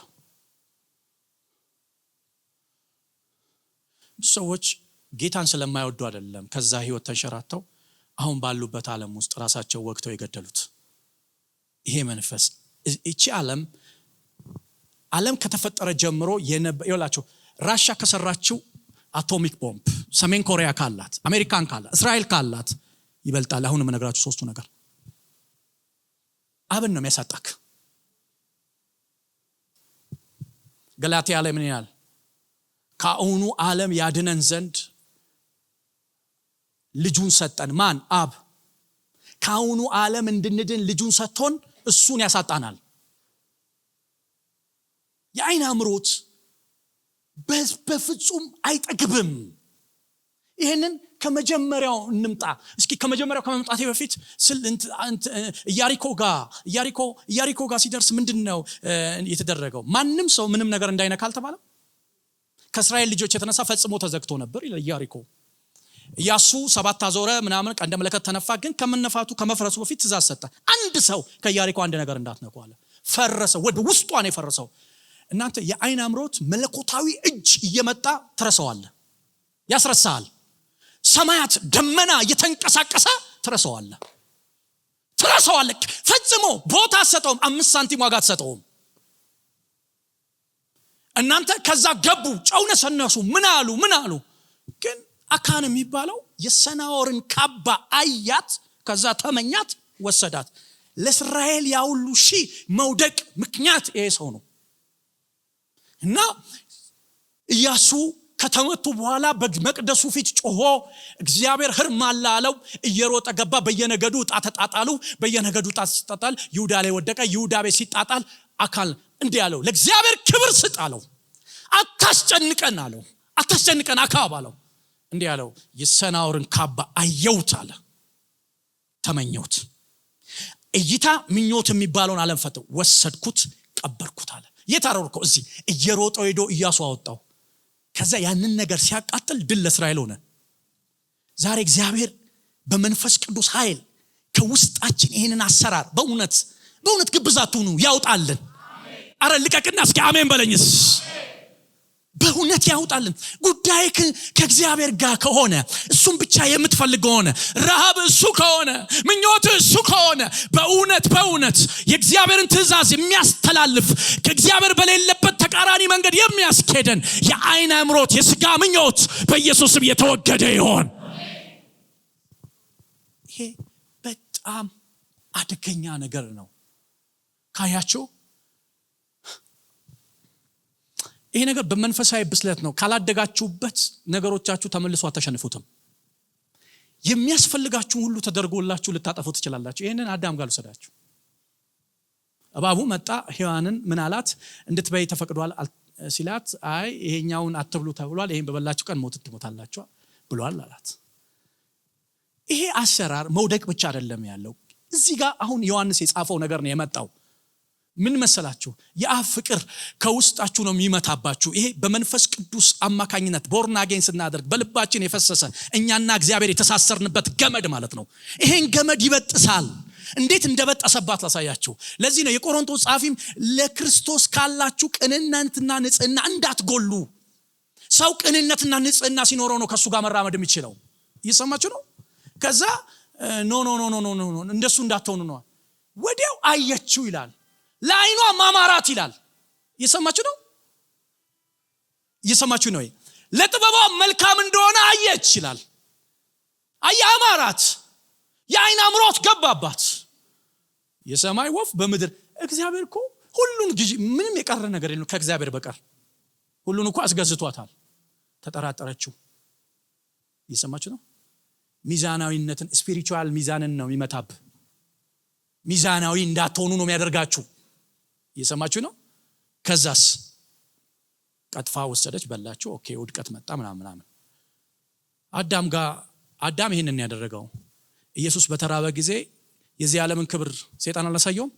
ሰዎች ጌታን ስለማይወዱ አይደለም ከዛ ህይወት ተንሸራተው አሁን ባሉበት ዓለም ውስጥ ራሳቸው ወግተው የገደሉት። ይሄ መንፈስ እቺ ዓለም ከተፈጠረ ጀምሮ ይላችሁ ራሻ ከሰራችው አቶሚክ ቦምብ ሰሜን ኮሪያ ካላት፣ አሜሪካን ካላት፣ እስራኤል ካላት ይበልጣል። አሁን የምነግራችሁ ሶስቱ ነገር አብን ነው የሚያሳጣክ። ገላትያ ላይ ምን ይላል? ከአሁኑ ዓለም ያድነን ዘንድ ልጁን ሰጠን። ማን? አብ። ከአሁኑ ዓለም እንድንድን ልጁን ሰጥቶን እሱን ያሳጣናል። የዓይን አምሮት በፍጹም አይጠግብም። ይሄንን ከመጀመሪያው እንምጣ እስኪ። ከመጀመሪያው ከመምጣቴ በፊት ኢያሪኮ ጋር ሲደርስ ምንድነው የተደረገው? ማንም ሰው ምንም ነገር እንዳይነካ አልተባለም? ከእስራኤል ልጆች የተነሳ ፈጽሞ ተዘግቶ ነበር ይላል ኢያሪኮ። ኢያሱ 7 አዞረ ምናምን ቀንደ መለከት ተነፋ። ግን ከመፍረሱ በፊት ትእዛዝ ሰጠ። አንድ ሰው ከኢያሪኮ አንድ ነገር እንዳትነኩ አለ። ፈረሰ። ወደ ውስጧ ነው የፈረሰው። እናንተ የዓይን አምሮት መለኮታዊ እጅ እየመጣ ትረሳዋል፣ ያስረሳል። ሰማያት ደመና እየተንቀሳቀሰ ትረሳዋል። ፈጽሞ ቦታ አትሰጠውም። 5 ሳንቲም ዋጋ አትሰጠውም። እናንተ ከዛ ገቡ፣ ጨው ነሰነሱ፣ ምን አሉ። ግን አካን የሚባለው የሰናዖርን ካባ አያት፣ ከዛ ተመኛት፣ ወሰዳት። ለእስራኤል ያውሉ ሺህ መውደቅ ምክንያት ይሄ ሰው ነው። እና ኢያሱ ከተመቱ በኋላ በመቅደሱ ፊት ጮሆ እግዚአብሔር ሕርም አለ አለው። እየሮጠ ገባ። በየነገዱ ዕጣ ተጣጣሉ። በየነገዱ ዕጣ ሲጣጣል ይሁዳ ላይ ወደቀ። ይሁዳ ቤት ሲጣጣል አካን እንዲህ አለው፣ ለእግዚአብሔር ክብር ስጥ አለው። አታስጨንቀን አለው። አታስጨንቀን አካብ አለው። እንዲህ አለው፣ የሰናዖርን ካባ አየሁት አለ፣ ተመኘሁት። እይታ ምኞት የሚባለውን ዓለም ፈተው ወሰድኩት፣ ቀበርኩት አለ። የታረርከው እዚህ እየሮጠ ሄዶ ኢያሱ አወጣው። ከዛ ያንን ነገር ሲያቃጥል ድል ለእስራኤል ሆነ። ዛሬ እግዚአብሔር በመንፈስ ቅዱስ ኃይል ከውስጣችን ይሄንን አሰራር በእውነት ግብዛቱ ነው ያውጣልን። አረ ልቀቅና እስኪ አሜን በለኝስ። በእውነት ያውጣልን። ጉዳይ ከእግዚአብሔር ጋር ከሆነ፣ እሱም ብቻ የምትፈልግ ከሆነ፣ ረሃብ እሱ ከሆነ፣ ምኞት እሱ ከሆነ፣ በእውነት የእግዚአብሔርን ትእዛዝ የሚያስተላልፍ ከእግዚአብሔር በሌለበት ተቃራኒ መንገድ የሚያስኬደን የዓይን አምሮት፣ የሥጋ ምኞት በኢየሱስም የተወገደ ይሆን። ይሄ በጣም አደገኛ ነገር ነው። ካያችሁ ይሄ ነገር በመንፈሳዊ ብስለት ነው። ካላደጋችሁበት ነገሮቻችሁ ተመልሶ አተሸንፉትም። የሚያስፈልጋችሁን ሁሉ ተደርጎላችሁ ልታጠፉ ትችላላችሁ። ይሄንን አዳም ጋር ልሰዳችሁ። እባቡ መጣ፣ ሔዋንን ምን አላት? እንድትበይ ተፈቅዷል ሲላት፣ አይ ይሄኛውን አትብሉ ተብሏል፣ ይሄን በበላችሁ ቀን ሞት ትሞታላችሁ ብሏል አላት። ይሄ አሰራር መውደቅ ብቻ አይደለም ያለው። እዚህ ጋር አሁን ዮሐንስ የጻፈው ነገር ነው የመጣው። ምን መሰላችሁ? የአብ ፍቅር ከውስጣችሁ ነው የሚመታባችሁ። ይሄ በመንፈስ ቅዱስ አማካኝነት ቦርን አጌን ስናደርግ በልባችን የፈሰሰ እኛና እግዚአብሔር የተሳሰርንበት ገመድ ማለት ነው። ይሄን ገመድ ይበጥሳል። እንዴት እንደበጠሰባት ላሳያችሁ። ለዚህ ነው የቆሮንቶስ ጻፊም ለክርስቶስ ካላችሁ ቅንነትና ንጽህና እንዳትጎሉ። ሰው ቅንነትና ንጽህና ሲኖረው ነው ከሱ ጋር መራመድ የሚችለው። እየሰማችሁ ነው? ከዛ ኖ እንደሱ እንዳትሆኑ ነው። ወዲያው አየችው ይላል፣ ለዓይኗ ማማራት ይላል። እየሰማችሁ ነው? ለጥበቧ መልካም እንደሆነ አየች ይላል። አማራት፣ የዓይን አምሮት ገባባት። የሰማይ ወፍ በምድር እግዚአብሔር እኮ ሁሉን ግዢ፣ ምንም የቀረ ነገር የለም ከእግዚአብሔር በቀር። ሁሉን እኮ አስገዝቷታል። ተጠራጠረችው። እየሰማችሁ ነው? ሚዛናዊነትን ስፒሪቹዋል ሚዛንን ነው የሚመታብ። ሚዛናዊ እንዳትሆኑ ነው የሚያደርጋችሁ። እየሰማችሁ ነው? ከዛስ ቀጥፋ ወሰደች፣ በላችሁ። ኦኬ ውድቀት መጣ ምናምን። አዳም ይሄንን ያደረገው። ኢየሱስ በተራበ ጊዜ የዚህ ዓለምን ክብር ሰይጣን አላሳየውም?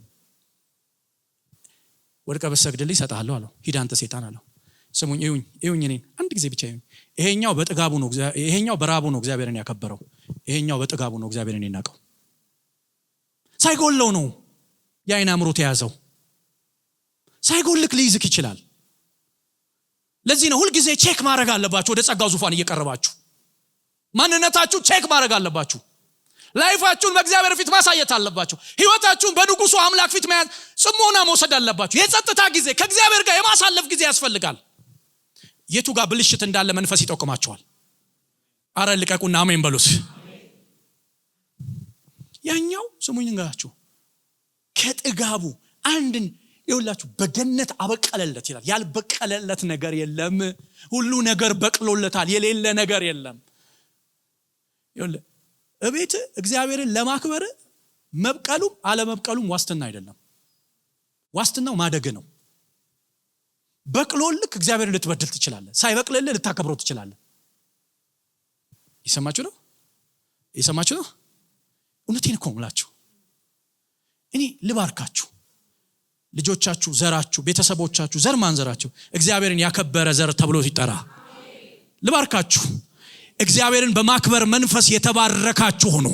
ወድቀ በሰግድልኝ እሰጥሃለሁ አለው። ሂድ አንተ ሰይጣን አለው። ስሙኝ፣ እዩኝ እኔን አንድ ጊዜ ብቻ እዩኝ። ይሄኛው በጥጋቡ ነው፣ ይሄኛው በራቡ ነው እግዚአብሔርን ያከበረው። ይሄኛው በጥጋቡ ነው እግዚአብሔርን የናቀው። ሳይጎለው ነው የዓይን አምሮት የያዘው። ሳይጎልክ ሊይዝክ ይችላል። ለዚህ ነው ሁልጊዜ ቼክ ማድረግ አለባችሁ። ወደ ጸጋው ዙፋን እየቀረባችሁ ማንነታችሁ ቼክ ማድረግ አለባችሁ። ላይፋችሁን በእግዚአብሔር ፊት ማሳየት አለባችሁ። ህይወታችሁን በንጉሱ አምላክ ፊት መያዝ፣ ጽሞና መውሰድ አለባችሁ። የጸጥታ ጊዜ ከእግዚአብሔር ጋር የማሳለፍ ጊዜ ያስፈልጋል። የቱ ጋር ብልሽት እንዳለ መንፈስ ይጠቁማችኋል። አረ ልቀቁና አሜን በሉስ። ያኛው ስሙኝ እንጋችሁ ከጥጋቡ አንድን ይኸውላችሁ በገነት አበቀለለት ይላል። ያልበቀለለት ነገር የለም። ሁሉ ነገር በቅሎለታል። የሌለ ነገር የለም። ይኸውልህ እቤት እግዚአብሔርን ለማክበር መብቀሉም አለመብቀሉም ዋስትና አይደለም። ዋስትናው ማደግ ነው። በቅሎልክ እግዚአብሔርን ልትበድል ትችላለህ። ሳይበቅልልህ ልታከብረው ትችላለህ። ይሰማችሁ ነው? እውነቴን እኮ ምላችሁ። እኔ ልባርካችሁ፣ ልጆቻችሁ፣ ዘራችሁ፣ ቤተሰቦቻችሁ፣ ዘር ማንዘራችሁ እግዚአብሔርን ያከበረ ዘር ተብሎ ሲጠራ ልባርካችሁ። እግዚአብሔርን በማክበር መንፈስ የተባረካችሁ ሆኖ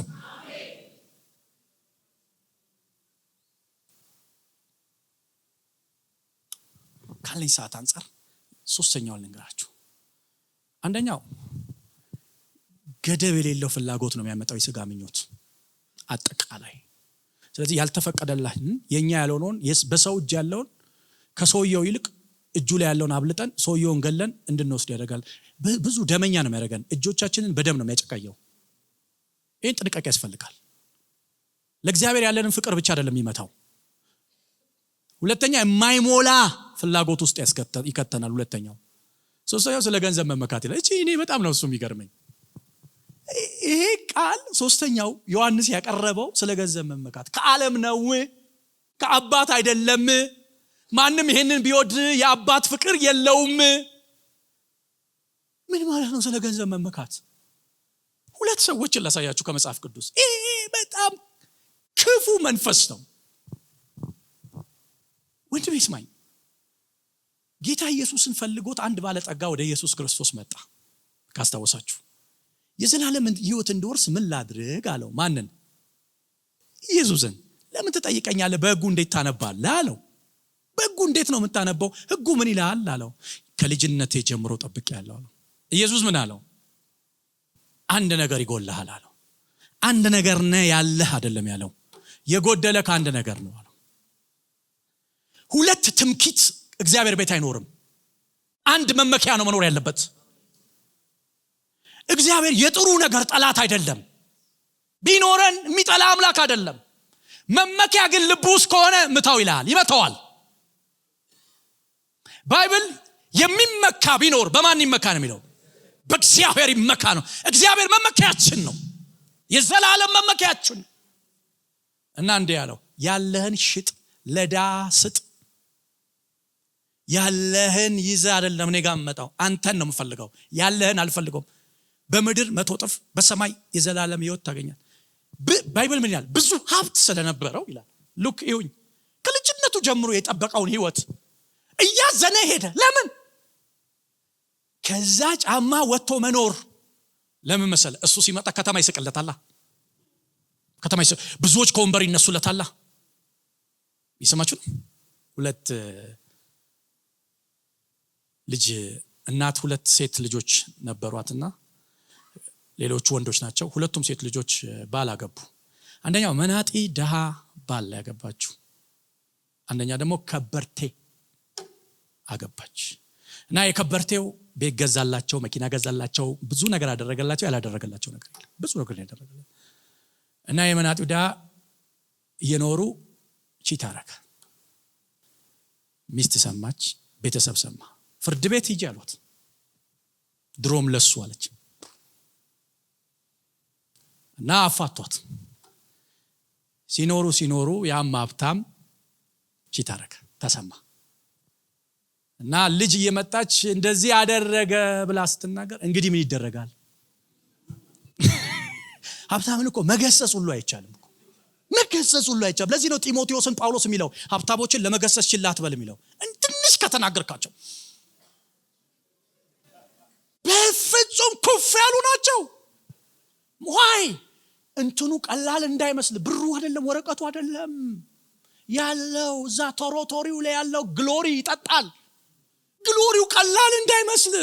ካለኝ ሰዓት አንፃር ሶስተኛውን ልንገራችሁ። አንደኛው ገደብ የሌለው ፍላጎት ነው የሚያመጣው የሥጋ ምኞት አጠቃላይ። ስለዚህ ያልተፈቀደላህን የኛ ያልሆነውን በሰው እጅ ያለውን ከሰውየው ይልቅ እጁ ላይ ያለውን አብልጠን ሰውየውን ገለን እንድንወስድ ያደርጋል። ብዙ ደመኛ ነው የሚያደርገን። እጆቻችንን በደም ነው የሚያጨቀየው። ይህን ጥንቃቄ ያስፈልጋል። ለእግዚአብሔር ያለንን ፍቅር ብቻ አይደለም የሚመታው። ሁለተኛ የማይሞላ ፍላጎት ውስጥ ይከተናል። ሁለተኛው። ሶስተኛው ስለ ገንዘብ መመካት ይላል። እኔ በጣም ነው እሱ የሚገርመኝ። ይሄ ቃል ሶስተኛው ዮሐንስ ያቀረበው ስለ ገንዘብ መመካት ከዓለም ነው፣ ከአባት አይደለም። ማንም ይሄንን ቢወድ የአባት ፍቅር የለውም። ምን ማለት ነው ስለ ገንዘብ መመካት? ሁለት ሰዎችን ላሳያችሁ ከመጽሐፍ ቅዱስ። ይሄ በጣም ክፉ መንፈስ ነው። ወንድሜ ይስማኝ። ጌታ ኢየሱስን ፈልጎት አንድ ባለጠጋ ወደ ኢየሱስ ክርስቶስ መጣ። ካስታወሳችሁ የዘላለም ሕይወት እንድወርስ ምን ላድርግ አለው። ማንን? ኢየሱስን። ለምን ትጠይቀኛለህ? በሕጉ እንዴት ታነባለህ አለው። በሕጉ እንዴት ነው የምታነበው? ሕጉ ምን ይላል አለው። ከልጅነቴ ጀምሮ ጠብቄያለሁ አለው። ኢየሱስ ምን አለው? አንድ ነገር ይጎልሃል አለው። አንድ ነገር ነው ያለህ አይደለም ያለው፣ የጎደለ ከአንድ ነገር ነው አለው። ሁለት ትምክህት እግዚአብሔር ቤት አይኖርም። አንድ መመኪያ ነው መኖር ያለበት። እግዚአብሔር የጥሩ ነገር ጠላት አይደለም። ቢኖረን የሚጠላ አምላክ አይደለም። መመኪያ ግን ልቡ ውስጥ ከሆነ ምታው ይላል፣ ይመታዋል። ባይብል የሚመካ ቢኖር በማን ይመካ ነው የሚለው? በእግዚአብሔር ይመካ ነው። እግዚአብሔር መመኪያችን ነው፣ የዘላለም መመኪያችን። እና እንዲህ ያለው ያለህን ሽጥ ለዳ ስጥ። ያለህን ይዘህ አይደለም እኔ ጋር መጣው፣ አንተን ነው የምፈልገው። ያለህን አልፈልገውም። በምድር 100 እጥፍ በሰማይ የዘላለም ሕይወት ታገኛል። ባይብል ምን ይላል? ብዙ ሀብት ስለነበረው ይላል። ሉክ ይሁን ከልጅነቱ ጀምሮ የጠበቀውን ሕይወት እያዘነ ሄደ። ለምን? ከዛ ጫማ ወጥቶ መኖር ለምን መሰለ? እሱ ሲመጣ ከተማ ይስቅለታል። ከተማ ብዙዎች ከወንበር ይነሱለታል። ይሰማችሁ? ሁለት ልጅ እናት ሁለት ሴት ልጆች ነበሯትና ሌሎቹ ወንዶች ናቸው። ሁለቱም ሴት ልጆች ባል አገቡ። አንደኛው መናጢ ደሃ ባል ያገባችው፣ አንደኛ ደግሞ ከበርቴ አገባች። እና የከበርቴው ቤት ገዛላቸው፣ መኪና ገዛላቸው፣ ብዙ ነገር አደረገላቸው። ያላደረገላቸው ነገር የለም፣ ብዙ ነገር ያደረገላቸው። እና የመናጢው ደሃ እየኖሩ ቺት አረገ። ሚስት ሰማች፣ ቤተሰብ ሰማ። ፍርድ ቤት ሂጂ አሏት። ድሮም ለሱ አለች እና አፋቷት። ሲኖሩ ያም ሀብታም ቺት አረገ፣ ተሰማ። እና ልጅ እየመጣች እንደዚህ ያደረገ ብላ ስትናገር እንግዲህ ምን ይደረጋል? ሀብታምን እኮ መገሰጽ ሁሉ አይቻልም እኮ፣ መገሰጽ ሁሉ አይቻልም። ለዚህ ነው ጢሞቴዎስን ጳውሎስ የሚለው ሀብታሞችን ለመገሰጽ ችላ አትበል የሚለው። ትንሽ ከተናገርካቸው በፍጹም ኩፍ ያሉ ናቸው። ዋይ እንትኑ ቀላል እንዳይመስል፣ ብሩ አይደለም ወረቀቱ አይደለም ያለው፣ እዛ ቶሮቶሪው ላይ ያለው ግሎሪ ይጠጣል። ግሎሪው ቀላል እንዳይመስል።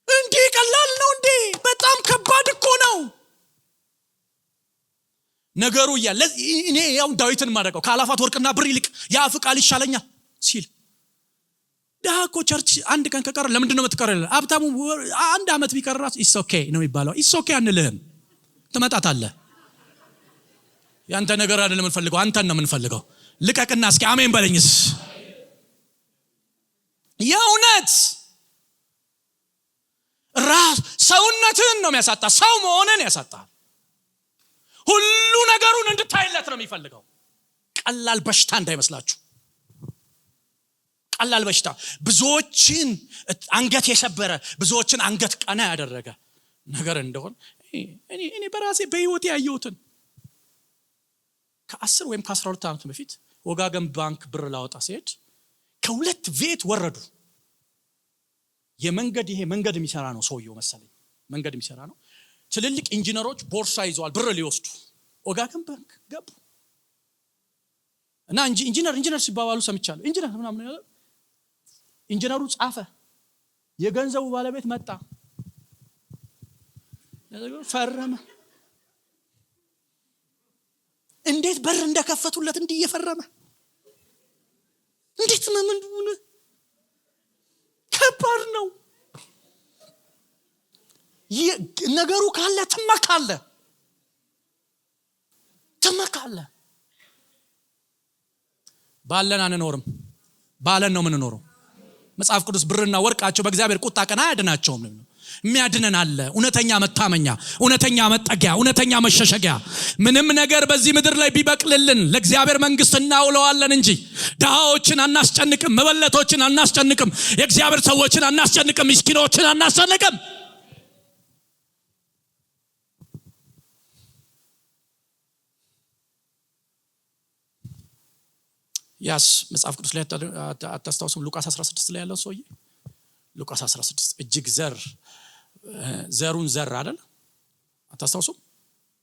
እንዴ ቀላል ነው እንዴ? በጣም ከባድ እኮ ነው ነገሩ። እያለ እኔ ያው ዳዊትን ማደቀው ከአላፋት ወርቅና ብር ይልቅ የአፍ ቃል ይሻለኛል ሲል፣ ዳኮ ቸርች አንድ ቀን ከቀረ ለምንድን ነው የምትቀረው? ሀብታሙ አንድ አመት ቢቀርራት ኢትስ ኦኬ ነው የሚባለው። ኢትስ ኦኬ አንልህም፣ ትመጣታለህ። ያንተ ነገር አይደለም የምንፈልገው፣ አንተን ነው የምንፈልገው። ልቀቅና እስኪ አሜን በለኝስ። የእውነት ራስ ሰውነትን ነው የሚያሳጣ፣ ሰው መሆንን ያሳጣል። ሁሉ ነገሩን እንድታይለት ነው የሚፈልገው። ቀላል በሽታ እንዳይመስላችሁ፣ ቀላል በሽታ ብዙዎችን አንገት የሰበረ ብዙዎችን አንገት ቀና ያደረገ ነገር እንደሆነ እኔ በራሴ በህይወቴ ያየሁትን ከ10 ወይም ከ12 ዓመት በፊት ወጋገን ባንክ ብር ላወጣ ሲሄድ ከሁለት ቤት ወረዱ። ይሄ መንገድ የሚሰራ ነው ሰውየው መሰለኝ፣ መንገድ የሚሰራ ነው። ትልልቅ ኢንጂነሮች ቦርሳ ይዘዋል ብር ሊወስዱ ወጋገን ባንክ ገቡ እና ኢንጂነር ሲባባሉ ሰምቻለሁ። ኢንጂነር ምናምን ያለ ኢንጂነሩ ጻፈ። የገንዘቡ ባለቤት መጣ፣ ፈረመ። እንዴት በር እንደከፈቱለት እንዲህ እየፈረመ እንዴት ምን ከባድ ነው ነገሩ። ካለ ትመካለ። ባለን አንኖርም፣ ባለን ነው የምንኖረው። መጽሐፍ ቅዱስ ብርና ወርቃቸው በእግዚአብሔር ቁጣ ቀን አያድናቸውም። የሚያድነን አለ። እውነተኛ መታመኛ፣ እውነተኛ መጠጊያ፣ እውነተኛ መሸሸጊያ። ምንም ነገር በዚህ ምድር ላይ ቢበቅልልን ለእግዚአብሔር መንግስት እናውለዋለን እንጂ ድሃዎችን አናስጨንቅም፣ መበለቶችን አናስጨንቅም፣ የእግዚአብሔር ሰዎችን አናስጨንቅም፣ ምስኪኖችን አናስጨንቅም። ያስ መጽሐፍ ቅዱስ ላይ አታስታውሱም? ሉቃስ 16 ላይ ያለው ሰውዬ ሉቃስ 16 እጅግ ዘሩን ዘራ አይደል? አታስታውሱም?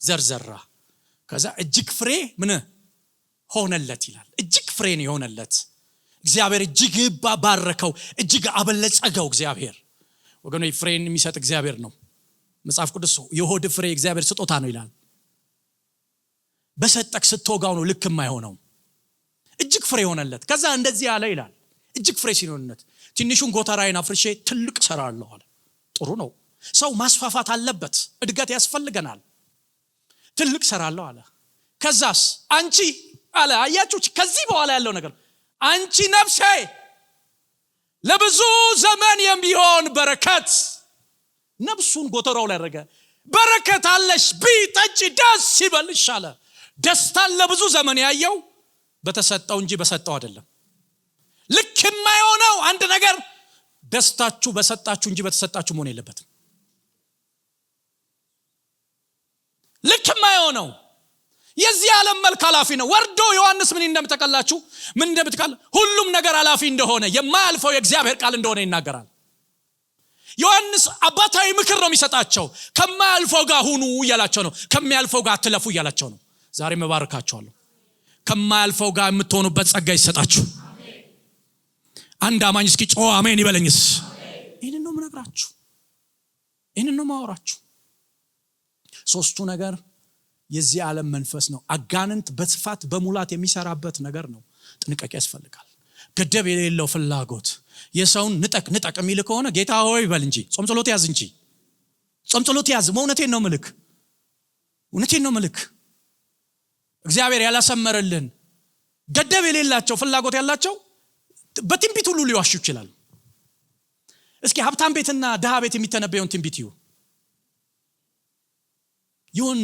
ዘራ። ከዛ እጅግ ፍሬ ምን ሆነለት ይላል። እጅግ ፍሬ ነው የሆነለት። እግዚአብሔር እጅግ ባረከው፣ እጅግ አበለጸገው። እግዚአብሔር ወገኖች ፍሬን የሚሰጥ እግዚአብሔር ነው። መጽሐፍ ቅዱስ የሆድ ፍሬ እግዚአብሔር ስጦታ ነው ይላል። በሰጠክ ስትወጋው ነው ልክ የማይሆነው። እጅግ ፍሬ ሆነለት። ከዛ እንደዚህ ያለ ይላል እጅግ ፍሬ ሲሆንለት ትንሹን ጎተራዬን አፍርሼ ትልቅ ሰራለሁ አለ። ጥሩ ነው። ሰው ማስፋፋት አለበት፣ እድገት ያስፈልገናል። ትልቅ ሰራለሁ አለ። ከዛስ አንቺ አለ። አያችሁ ከዚህ በኋላ ያለው ነገር አንቺ ነፍሴ ለብዙ ዘመን የሚሆን በረከት፣ ነፍሱን ጎተራው ላይ አደረገ። በረከት አለሽ፣ ቢጠጪ ደስ ይበልሽ አለ። ደስታን ለብዙ ዘመን ያየው በተሰጠው እንጂ በሰጠው አይደለም። ልክ የማይሆነው አንድ ነገር ደስታችሁ በሰጣችሁ እንጂ በተሰጣችሁ መሆን የለበትም። ልክ የማይሆነው የዚህ ዓለም መልክ ኃላፊ ነው። ወርዶ ዮሐንስ ምን እንደምትቀላችሁ ምን እንደምትቀላ ሁሉም ነገር ኃላፊ እንደሆነ የማያልፈው የእግዚአብሔር ቃል እንደሆነ ይናገራል። ዮሐንስ አባታዊ ምክር ነው የሚሰጣቸው። ከማያልፈው ጋር ሁኑ እያላቸው ነው። ከሚያልፈው ጋር አትለፉ እያላቸው ነው። ዛሬ መባረካቸዋለሁ። ከማያልፈው ጋር የምትሆኑበት ጸጋ ይሰጣችሁ። አንድ አማኝ እስኪ ጮህ አሜን ይበለኝስ። ይሄንን ነው የምነግራችሁ፣ ይሄንን ነው የማወራችሁ። ሶስቱ ነገር የዚህ ዓለም መንፈስ ነው። አጋንንት በስፋት በሙላት የሚሰራበት ነገር ነው። ጥንቃቄ ያስፈልጋል። ገደብ የሌለው ፍላጎት የሰውን ንጠቅ የሚል ከሆነ ጌታ ሆይ በል እንጂ ጾም ጸሎት ያዝ እንጂ ጾም ጸሎት ያዝ። እውነቴን ነው ምልክ እግዚአብሔር ያላሰመረልን ገደብ የሌላቸው ፍላጎት ያላቸው በትንቢት ሁሉ ሊዋሹ ይችላሉ። እስኪ ሀብታም ቤትና ድሃ ቤት የሚተነበየውን ትንቢት ይሁን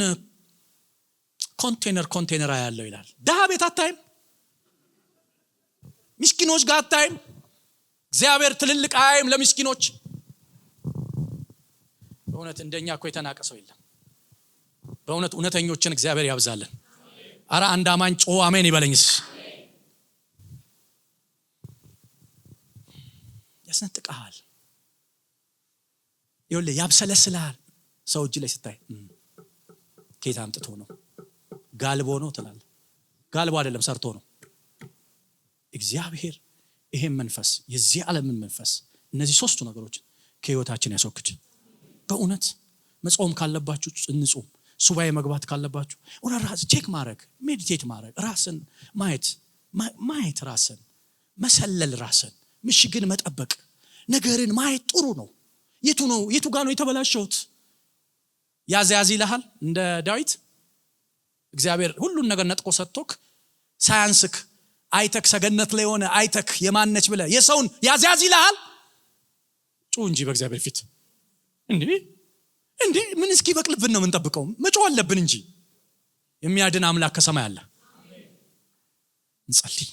ኮንቴነር ያለው ይላል። ድሃ ቤት አታይም፣ ምስኪኖች ጋር አታይም። እግዚአብሔር ትልልቅ አይም ለምስኪኖች። በእውነት እንደኛ እኮ የተናቀ ሰው የለም። በእውነት እውነተኞችን እግዚአብሔር ያብዛልን። አረ አንድ አማኝ ጮህ አሜን ይበለኝስ። ያስነጥቃል፣ ይኸውልህ ያብሰለስላል። ሰው እጅ ላይ ስታይ ጌታ አምጥቶ ነው ጋልቦ ነው ትላለህ። ጋልቦ አይደለም ሰርቶ ነው እግዚአብሔር። ይሄን መንፈስ የዚህ ዓለምን መንፈስ እነዚህ ሶስቱ ነገሮች ከህይወታችን ያስወግድ። በእውነት መጾም ካለባችሁ እንጾም። ሱባኤ መግባት ካለባችሁ ራስ ቼክ ማድረግ፣ ሜዲቴት ማድረግ፣ ራስን ማየት ራስን መሰለል፣ ራስን ምሽግን መጠበቅ፣ ነገርን ማየት ጥሩ ነው። የቱ ጋር ነው የተበላሸሁት? ያዝ ይልሃል እንደ ዳዊት። እግዚአብሔር ሁሉን ነገር ነጥቆ ሰጥቶክ ሳያንስክ አይተክ ሰገነት ላይ ሆነ አይተክ የማነች ብለ የሰውን ያዝያዝ ይልሃል። ጩህ እንጂ በእግዚአብሔር ፊት እንዴ ምን እስኪ በቅልብን ነው የምንጠብቀው? መጮህ አለብን እንጂ የሚያድን አምላክ ከሰማይ አለ። እንጸልይ።